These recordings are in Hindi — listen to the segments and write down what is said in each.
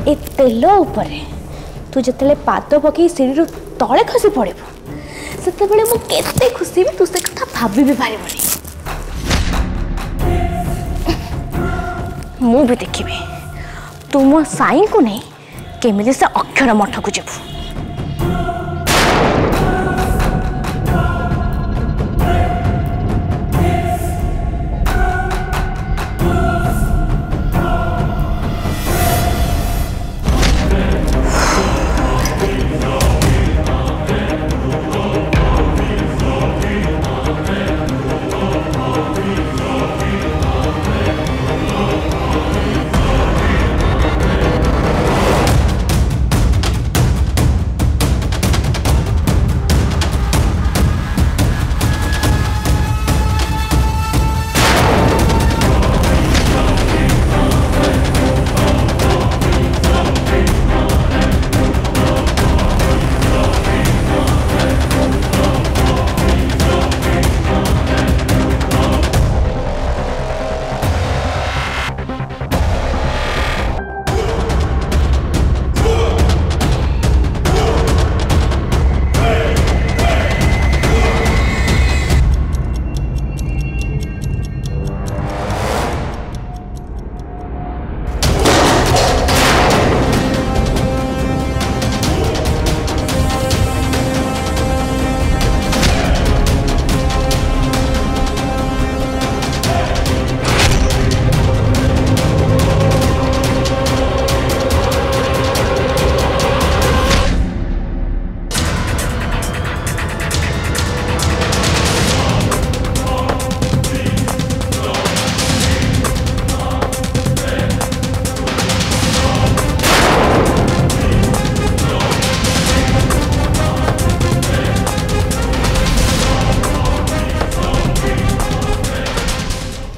ए तेल उपरे तू जिते पाद पकई सीढ़ी तले खसी पड़े से मुझे खुशी भी तू से कथा भाभी भी पार मु भी देखी तू मो साई को नहीं केमी से अक्षर मठ को जीवु।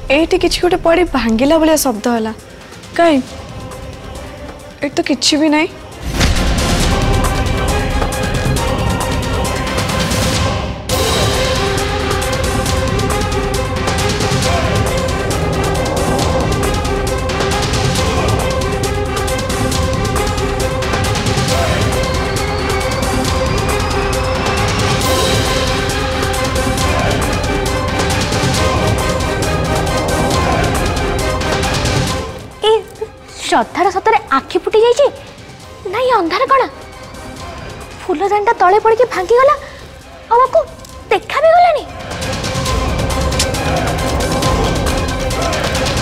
एटी किसी गोटे पड़ी भांगिला भाया शब्द है कहीं ये तो किसी भी नहीं। श्रद्धार सतरे आखि फुटी जाइए ना ये अंधार कण फूलदानी तले पड़ के भांगी गला आपको देखा भी गलानी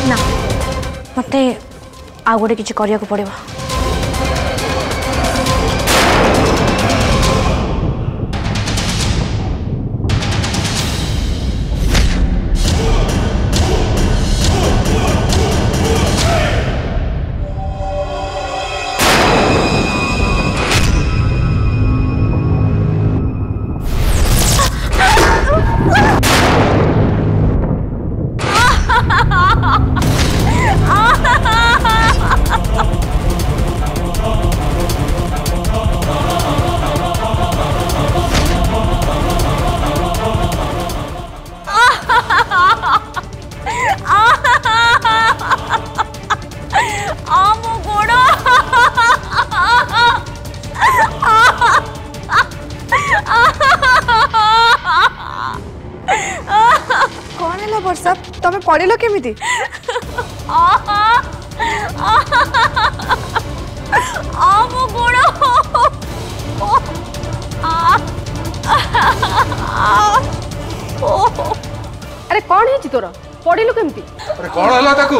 ना मते आ गोटे किसी करिया को पड़ेगा। कौन है वर्षा तमें पड़ेल केमिति अरे कौन है तोर पड़ेल केमिति अरे कौन हला ताकू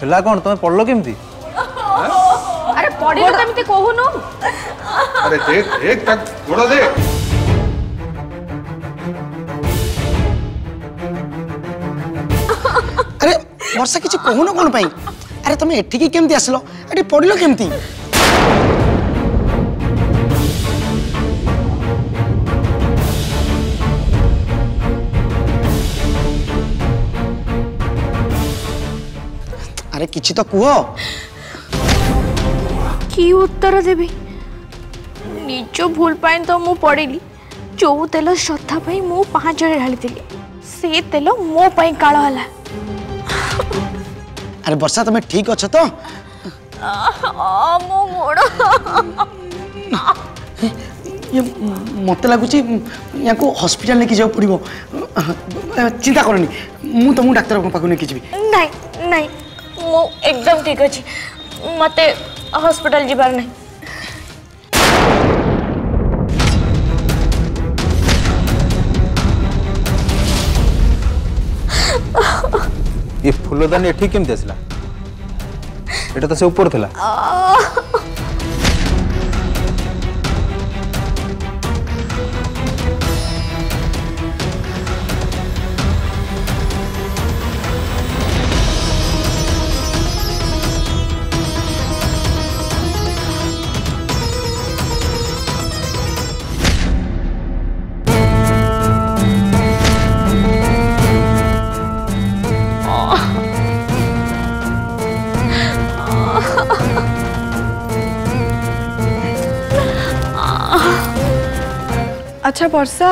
हला कौन तमे पड़लो केमिति अरे पड़ेल केमिति कहूनु अरे देख देख तक गोड़ देख अरे वर्षा किसी कहून कौन पाई अरे तुम एठिकी केमती आसलो एठी पड़िलो केमती अरे किछि तो कुह की उत्तर देवी निज भूल पाई तो मु पड़िली जो तेल श्रद्धा पाई मु पाँच ढाली से तेल मो पाई काल हला। अरे वर्षा तुम्हें ठीक अच्छे तो मो गोड़ ये मत लगुच या हॉस्पिटल लेके जाओ पड़ो चिंता करनी मु तुमको डाक्तर पाखु लेके जी नहीं नहीं मो एकदम ठीक अच्छी मते हॉस्पिटल जीवार नहीं ये फूलदानी एठी केमती आसला एटा तो से ऊपर थिला अच्छा वर्षा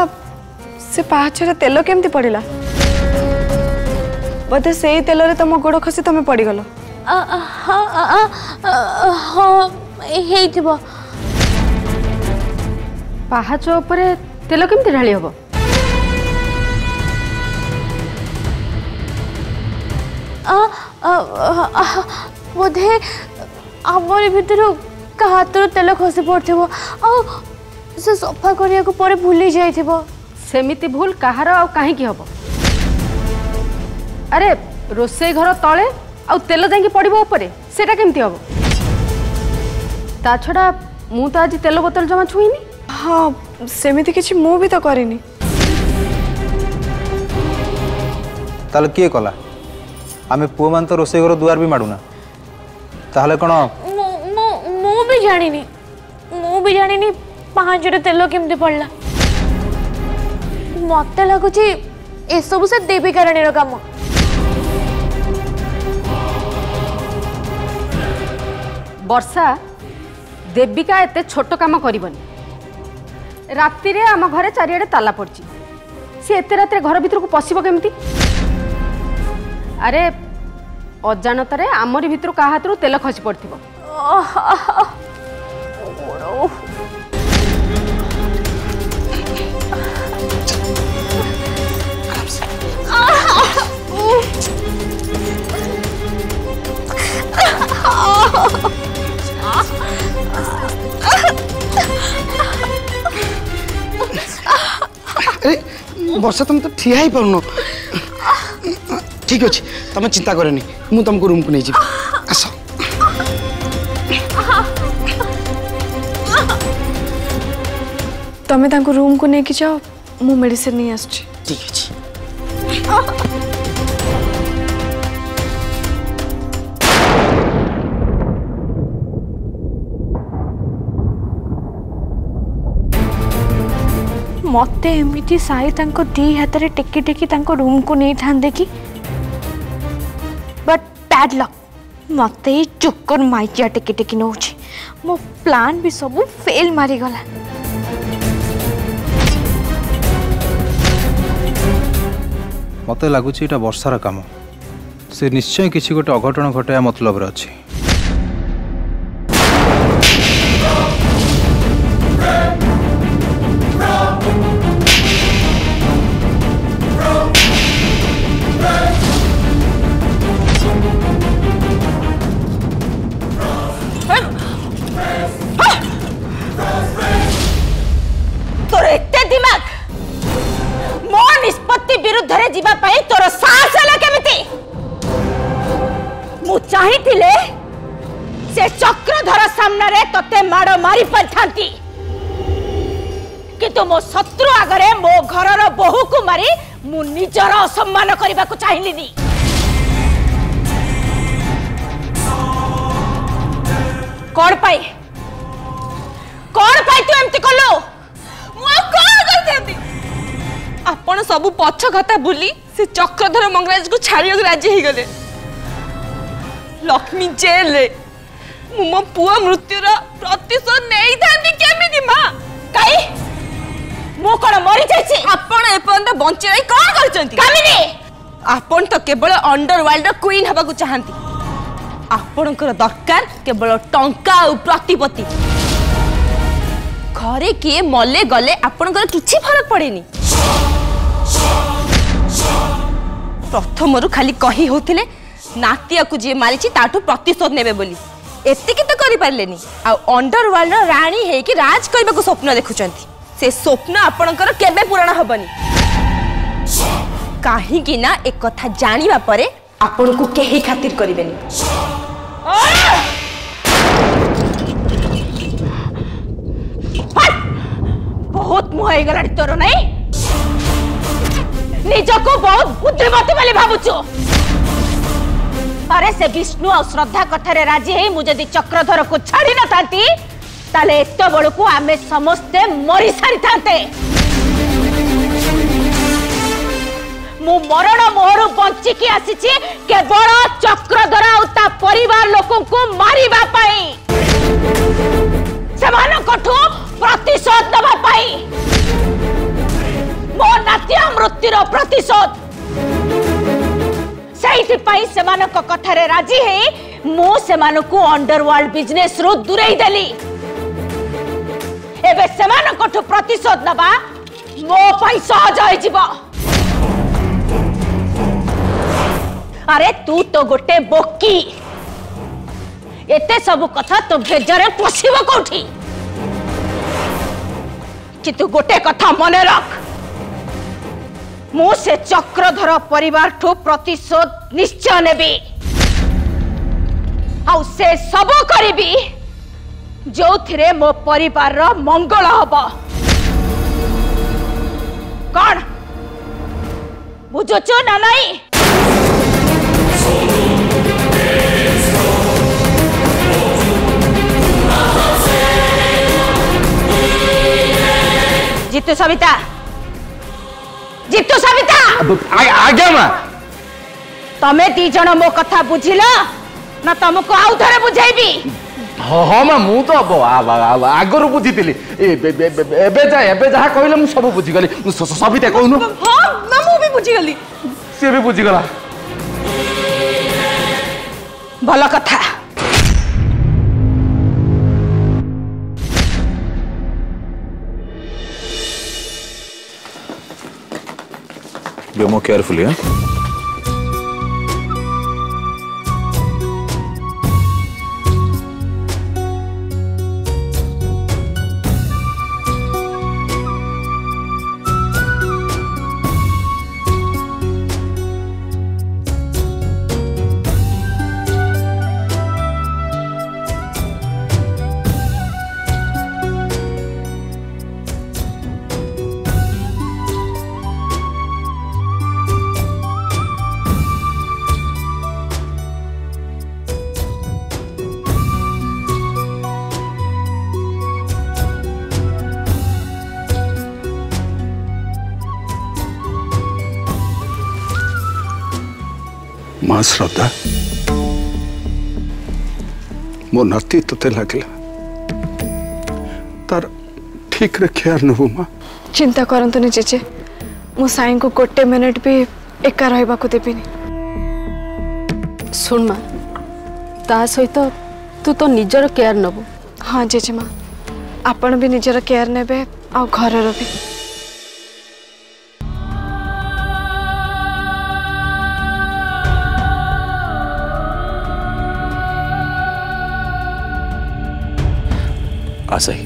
से पाचर तेल केमती पड़ला बोधे से तेल रे तुम गोड़ खसी तुम पड़गल पाहाच उपरे तेल केमती ढाली हबो बोधे आमर भीतर का हाथ तेल खसी पड़ो से सफा करिया को परे भूली जाइथिबो सेमिति भूल कहार आ काहे की हबो अरे रोसे घर तले आ तेल जाई पड़िबो ऊपर सेटा केमती हबो ता छडा मु तो आज तेल बोतल जमा छुईनी हाँ सेमिति किछि मु भी तो करिनी ताले किए कला आमे पुओ मान तो रोसे घर दुआर भी माडुना ताहले कोन मु भी जानिनी पांचरे तेल केमती पड़ला मत लगुच ए सब से देवी काराणी काम वर्षा देविका एते छोट काम करबनी राति रे आम घरे चारिआडे ताला पड़ची सी एते रात घर भीतर को पशिबो केमती अरे अजानतारे आमरी भीतर का हाथ तेल खसी पड़थिबो अरे वर्षा तुम तो ठिया ही पारुन ठीक अच्छे तुम चिंता करनी मु तुमको रूम को नहीं जीव आस तमें तांको रूम को लेके जाओ मु मेडिसिन नहीं आसछि ठीक अच्छे मते एमती साई तांको दी हाथ रे टेकी टेकी तांको रूम को नहीं थांदे कि बट बैड लक मते चुकर माइचिया टेकी टेकी नौछि मो प्लान भी सब फेल मारी गला मते लागुच एटा वर्षार काम से निश्चय किसी गोटे अघटन घटाया मतलब रे अछि तोर एते दिमाग मो निष्पत्ति विरुद्ध रे जीवा पाई तोर साहस हला केमिति मु चाहिथिले से चक्रधर सामने रे तते माड़ मारी परथांती किंतु मो शत्रु आगरे मो घरर बहु को मारी मु निजर असम्मान करबा को चाहिलिनी कोन पाई तू एमती कलो आपण सब पछ कथा भूली से चक्रधर मंगराज को छाड़िया राजी हो गले लक्ष्मी जेल रे मो पुआ मृत्युर प्रतिशोध नहीं थांती केमिति मां काई मो कोन मरि जायछि आपण एपंत बंची रही कोन करचंती कामिनी आपण तो केवल अंडरवर्ल्ड क्वीन हबा को चाहंती आपणकर दरकार केवल टंका और प्रतिपत्ति। घरे किए मले गले आपणकर किछि फरक पड़ेनी। प्रथम खाली कही होथिले नातिया को जे मारिछि ताठू प्रतिशोध नेबे बोली एतिकी तो करि पारलेनी। आ अंडरवर्ल्ड रानी हे कि राज करबा को स्वप्न देखुचंती। से स्वप्न आपणकर केबे पूर्ण हबनी। काहे कि ना एक कथा जानिबा परे आपण को केही खातिर करिवेनी। बहुत मुहाई गलाडी तोर नहीं। निजको बहुत बुद्धिमती बोली भाबुचो। अरे से विष्णु और श्रद्धा कथारे राजी है मुझे यदि चक्रधर को छाड़ी न थांती ताले एत बड़ को आमे समस्ते मरी सारी थांते। मु मरण मोहरु बंची की आसीची केवल चक्रधर और ता परिवार लोकों को मारिबा पाई। सेमानकठू प्रतिशोध दबा पाई। मो नातिया मृत्युर प्रतिशोध सही पाई सेमानक कथारे राजी है मो सेमानकु अंडरवर्ल्ड बिजनेस रु दूरेई देली। एबे सेमानकठू प्रतिशोध नबा मो पाई सहज होई जिवो। अरे तू तो गोटे बोकी एते सब कथा तो भेजरे पसिबो कोठी। कि तू गोटे कथा मने रख मु से चक्रधर परिवार ठू प्रतिशोध निश्चय नेबी। आउ से सब करिबी जो थिरे मो परिवार रो मंगल हबो। कौन बुझुचो ना नहीं? जीतू सविता जीतू सविता आज्ञा मां तमे दी जण मो कथा बुझिल ना तुमको आउ थरे बुझाइबी। हाँ मां मु तो आगरू बुझीतिली एबे जहा कहले मु सब बुझीगली। सविता कहनु। हां ना मु भी बुझीगली। से भी बुझीगला। भल कथा। Be more careful, yeah? मां श्रद्धा मो नाती तोते लगला तार ठीक रे ख्याल नबो मां। चिंता करंतुनी जेजे मो साई को गोटे मिनिट भी एका रहबा को देबिनी। सुन माँ ता सहित तू तो निजर केयर नबु। हाँ जेजे माँ आपण भी निजर केयर नेबे आ घरर भी। आशा ही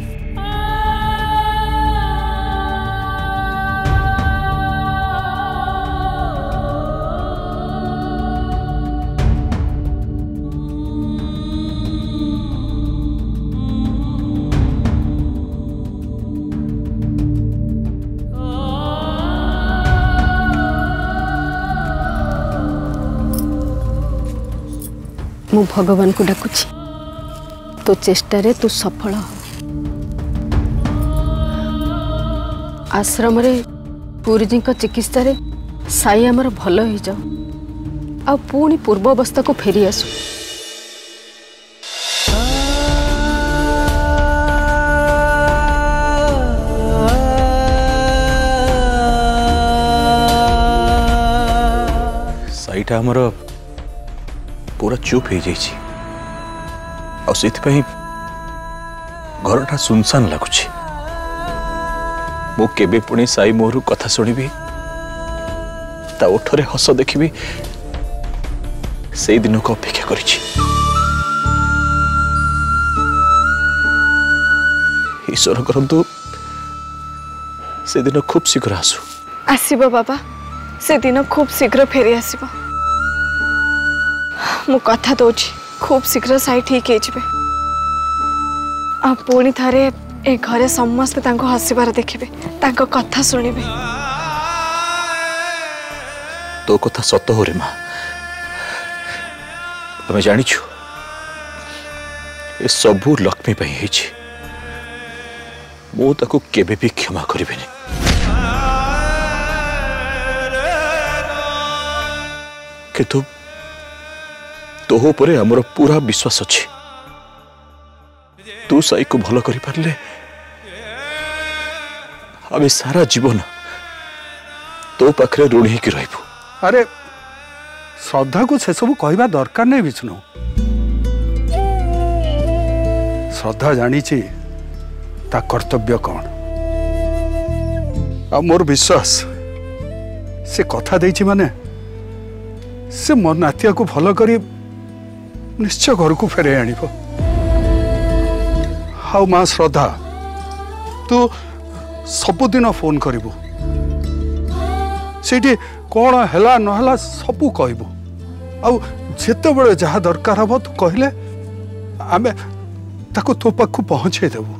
मु भगवान को डाकुची तो चेष्टा रे तू सफल हो। आश्रम रे पूर्वजी चिकित्सा रे साई आमर भल हो जाओ आ पुणी पूर्व अवस्था को फेरी आसु। साईटा आमर पूरा चुप हो जाइए। घरटा सुनसान लगुच मु केबे पुणी साई मोहरु कथा शुणिबी ता ओठरे हस देखिबी से दिन को अपेक्षा करिछि। ईश्वर करंतु से दिन खूब शीघ्र आसु। आसीबो बाबा, से दिन खूब शीघ्र फेरी आसीबो। मु कथा दउछि खूब शीघ्र साई ठीक हे जिवे। आ पुणी थारे ए घरे समस्त तांको हसीबार देखिबे, तांको कथा सुनिबे। तो कथा सत हो रे मां। आमे जानिछु ए सबु लक्ष्मी पई हेछि। मो ताको केबे भी क्षमा करिबेनी। किंतु तो परे हमर पूरा विश्वास अछि। तू साई को भलो करि पारले आमे सारा जीवन तो पाखरे ऋणी की रहबो। अरे श्रद्धा को से सब कहवा दरकार नहीं विष्णु। श्रद्धा जानी ता कर्तव्य कौन आ मोर विश्वास से कथा देछि माने से मोर नातिया को भलो करी निश्चय घर को फेरे आनिबो। हाउ मां श्रद्धा तू सबुदिन फोन करिबो सेठी कौन हैला नहला सबू कहबो आ जेते बळे जहा दरकार हबो तू कहले आमे ताको तो पाखु पहुंचे देबो।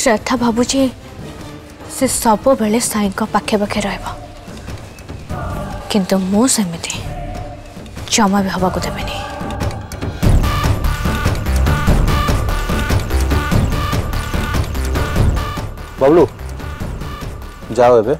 श्रद्धा भाबुची से सब बेले साई पाखे पाखे रहिबा किंतु मो सेमिति जमा भी हवा को देबेनी। बबलू जाओ एबे।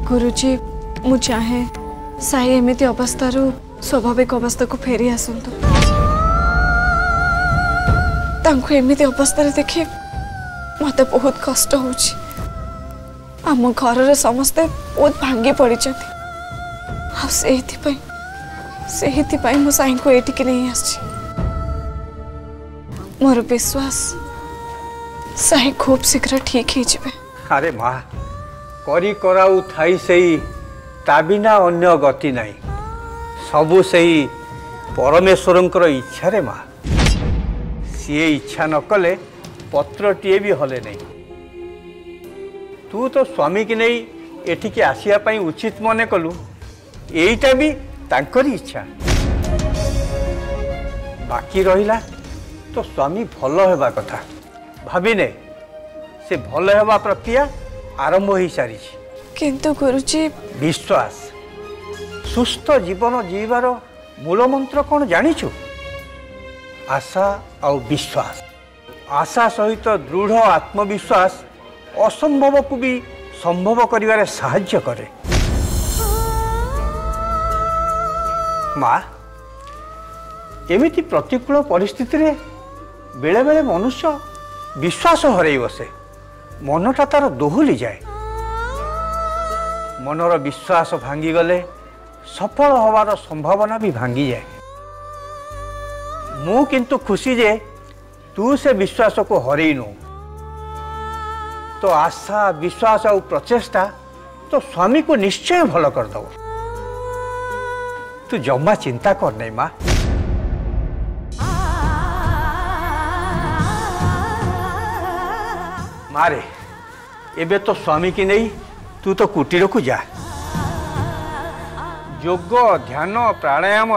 गुरुजी मु चाहे साई एमती अवस्था स्वाभाविक अवस्था को फेरी आसतु। तांको एमती अवस्था देखि मत बहुत कष्ट होची। आम घर समस्ते बहुत भांगी पड़ी मु साई को एटिके नहीं आसी। मोर विश्वास साई खूब शीघ्र ठीक ही जिवे। अरे माँ करी कराऊ थाई सही ता बिना अन्य गति नहीं। सबू सही परमेश्वरंकर इच्छा रे माँ। सी इच्छा न कले पत्रटीए भी हले नहीं। तू तो स्वामी की नहीं एठिके आसिया पाई उचित मने कलु। एईटा भी तांकरी इच्छा। बाकी रहिला तो स्वामी भल हेबा कथा भाविने से भल हेबा प्रक्रिया आरंभ हो सारी। किंतु गुरुजी विश्वास सुस्थ जीवन जीवार मूल मंत्र कौन जानिछु? आशा और विश्वास। आशा सहित दृढ़ आत्मविश्वास असंभव को भी संभव करिवारे साहाय्य करे। माँ एमिति प्रतिकूल परिस्थिति रे बेले बेले मनुष्य विश्वास हरई बसे, मनटा तार दोहली जाए। मनर विश्वास भांगी गले सफल होवार संभावना भी भांगी जाए। मु किंतु खुशी जे तू से विश्वास को हरईनु। तो आशा विश्वास और प्रचेष्टा तो स्वामी को निश्चय भल कर दो। तू जम्मा चिंता कर नहीं माँ। मारे एबे तो स्वामी की नहीं, तू तो कुटीर को जा। योग ध्यान प्राणायाम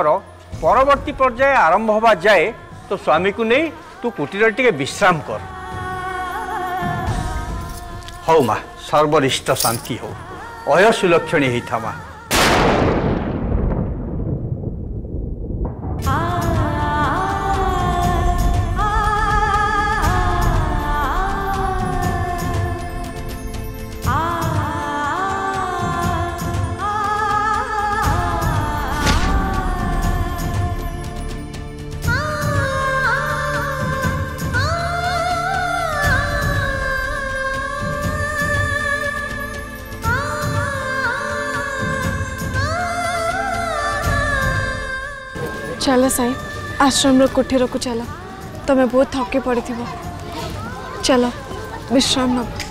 परवर्ती पर्याय आरंभ होगा जाए तो स्वामी को नहीं तू कुटीर टिके विश्राम कर। हौ माँ सर्वरिष्ट शांति हो, अय सुलक्षणी ही था माँ। चल साई आश्रम कुटीर को चल, तुम्हें बहुत थकी पड़ी थी। चलो विश्राम नब।